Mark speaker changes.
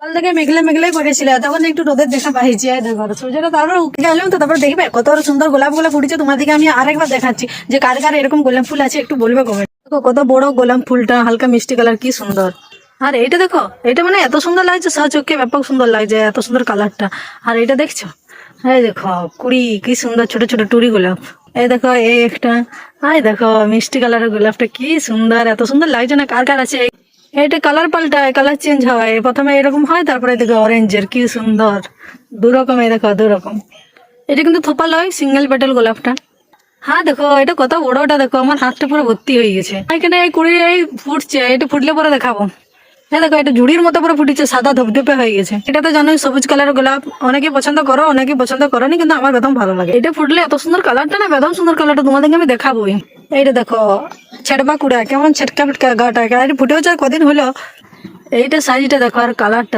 Speaker 1: কাল থেকে মেঘলা মেঘলাই করেছিল, তখন একটু রোদের দেখা পাইছি। দেখো সূর্যটা তারপর উঠে গেলাম, তো তারপর দেখবে কত সুন্দর গোলাপ গোলাপ ফুটেছে। তোমাদেরকে আমি আরেকবার দেখাচ্ছি যে কার কার এরকম গোলাপ ফুল আছে, একটু বলবে কমেন্ট। দেখো কত বড় গোলাপ ফুলটা, হালকা মিষ্টি কালার, কি সুন্দর। আর এইটা দেখো, এটা মানে এত সুন্দর লাগছে, চোখে ব্যাপক সুন্দর লাগছে, এত সুন্দর কালারটা। আর এটা দেখছো, এই দেখো কুড়ি, কি সুন্দর ছোট ছোট টুরি গোলাপ। এই দেখো এই একটা, এই দেখো মিষ্টি কালারের গোলাপটা, কি সুন্দর, এত সুন্দর লাগছে না? কার কার আছে? এটা কালার পাল্টায়, কালার চেঞ্জ হয়, প্রথমে এরকম হয়, তারপরে দেখো অরেঞ্জের, কি সুন্দর। দু রকম, এই দেখো দু রকম। এটা কিন্তু থোপা লয়, সিঙ্গেল পেটাল গোলাপটা। হ্যাঁ দেখো এটা কত বড়টা, দেখো আমার হাতটা পুরো ভর্তি হয়ে গেছে। এখানে এই কুড়ি এই ফুটছে, এটা ফুটলে পরে দেখাবো। হ্যাঁ দেখো এটা ঝুড়ির মতো পুরো ফুটেছে, সাদা ধপধপে হয়ে গেছে। এটা তো জানোই সবুজ কালারের গোলাপ অনেকে পছন্দ করো, অনেকে পছন্দ করোনি, কিন্তু আমার বেদম ভালো লাগে। এটা ফুটলে এত সুন্দর কালারটা না, বেদম সুন্দর কালারটা, তোমাদেরকে আমি দেখাবোই। এইটা দেখো ছেড়বা কুড়া, কেমন ছেটকা ফেটকা গাটা, এটা ফুটেও যায় কদিন হলো। এইটা সাইজটা দেখো, আর কালারটা